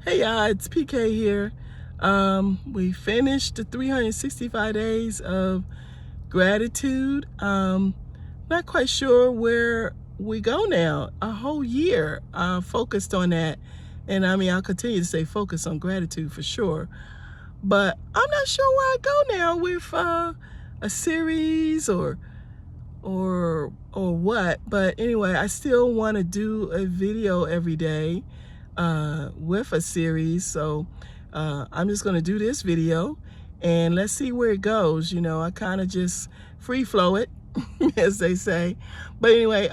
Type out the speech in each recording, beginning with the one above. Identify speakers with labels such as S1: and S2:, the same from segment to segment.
S1: Hey y'all, it's PK here. We finished the 365 days of gratitude. Not quite sure where we go now. A whole year focused on that. And I mean, I'll continue to stay focused on gratitude for sure. But I'm not sure where I go now with a series or what. But anyway, I still want to do a video every day with a series. So I'm just going to do this video and let's see where it goes. You know, I kind of just free flow it, as they say. But anyway,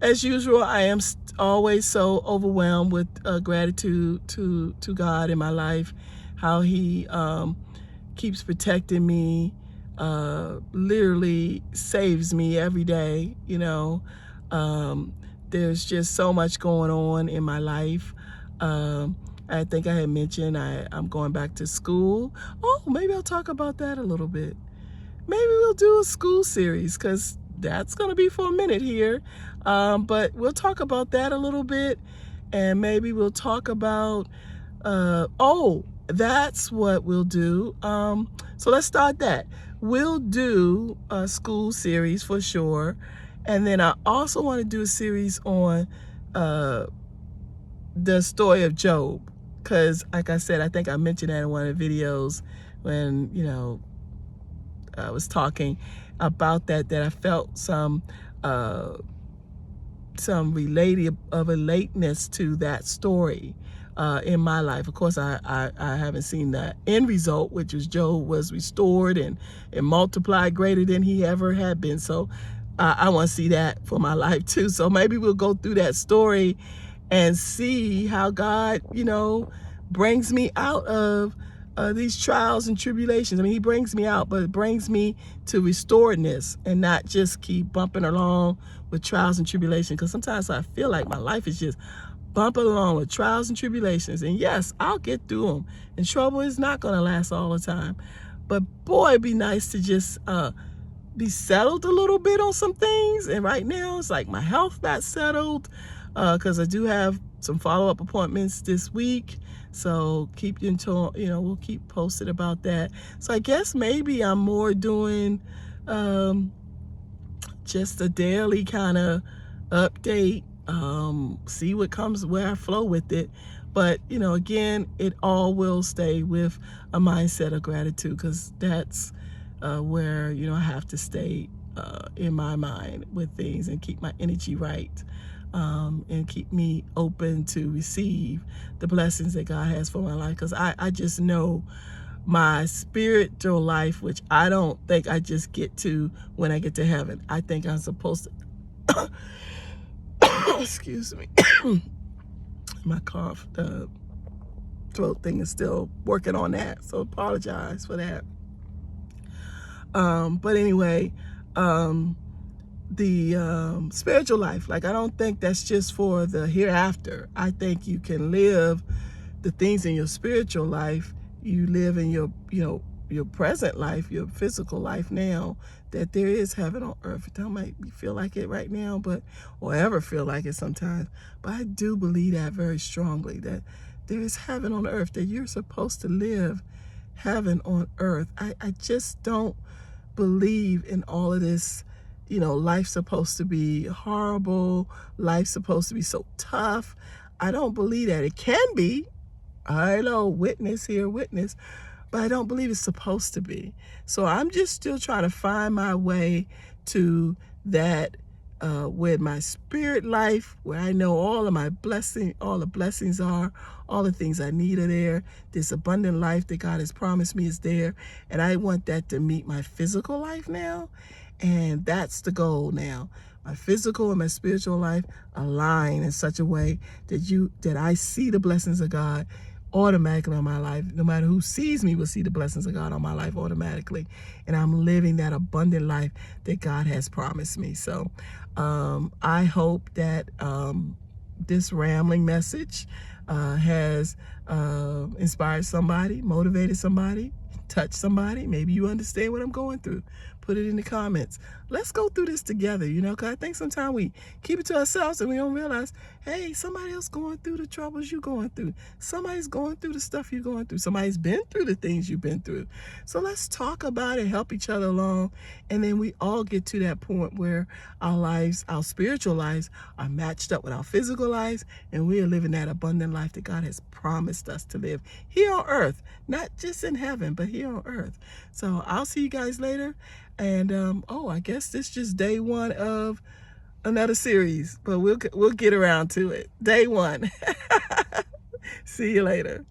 S1: as usual, I am always so overwhelmed with gratitude to God in my life, how He keeps protecting me, literally saves me every day. You know, there's just so much going on in my life. I think I had mentioned I'm going back to school. Oh, maybe I'll talk about that a little bit. Maybe we'll do a school series because that's going to be for a minute here. But we'll talk about that a little bit. And maybe we'll talk about, that's what we'll do. So let's start that. We'll do a school series for sure. And then I also want to do a series on the story of Job. Because, like I said, I think I mentioned that in one of the videos when, you know, I was talking about that I felt some relatedness to that story in my life. Of course, I haven't seen the end result, which was Job was restored and multiplied greater than he ever had been. So I want to see that for my life too. So maybe we'll go through that story and see how God, you know, brings me out of these trials and tribulations. I mean, He brings me out, but it brings me to restoredness and not just keep bumping along with trials and tribulations. Because sometimes I feel like my life is just bumping along with trials and tribulations. And yes, I'll get through them. And trouble is not going to last all the time. But boy, it'd be nice to just be settled a little bit on some things. And right now, it's like my health not settled. Because I do have some follow-up appointments this week. So keep you until, you know, we'll keep posted about that. So I guess maybe I'm more doing just a daily kind of update, see what comes, where I flow with it. But, you know, again, it all will stay with a mindset of gratitude, because that's where, you know, I have to stay in my mind with things and keep my energy right. And keep me open to receive the blessings that God has for my life. Because I just know my spiritual life, which I don't think I just get to when I get to heaven. I think I'm supposed to, excuse me, my cough, the throat thing is still working on that. So apologize for that. But anyway, the spiritual life, like, I don't think that's just for the hereafter. I think you can live the things in your spiritual life, you live in your, you know, your present life, your physical life now, that there is heaven on earth. It don't make me feel like it right now, but, or ever feel like it sometimes, but I do believe that very strongly, that there is heaven on earth, that you're supposed to live heaven on earth. I just don't believe in all of this. You know, life's supposed to be horrible. Life's supposed to be so tough. I don't believe that. It can be. I know, witness here, witness. But I don't believe it's supposed to be. So I'm just still trying to find my way to that with my spirit life, where I know all of my blessing, all the blessings are, all the things I need are there. This abundant life that God has promised me is there. And I want that to meet my physical life now. And that's the goal now. My physical and my spiritual life align in such a way that I see the blessings of God automatically on my life. No matter who sees me will see the blessings of God on my life automatically. And I'm living that abundant life that God has promised me. So I hope that this rambling message has inspired somebody, motivated somebody, touched somebody. Maybe you understand what I'm going through. put it in the comments. Let's go through this together, you know, because I think sometimes we keep it to ourselves and we don't realize, hey, somebody else going through the troubles you're going through. Somebody's going through the stuff you're going through. Somebody's been through the things you've been through. So let's talk about it, help each other along, and then we all get to that point where our lives, our spiritual lives, are matched up with our physical lives, and we are living that abundant life that God has promised us to live here on earth, not just in heaven, but here on earth. So I'll see you guys later. And oh, I guess this is just day one of another series, but we'll get around to it. Day one. See you later.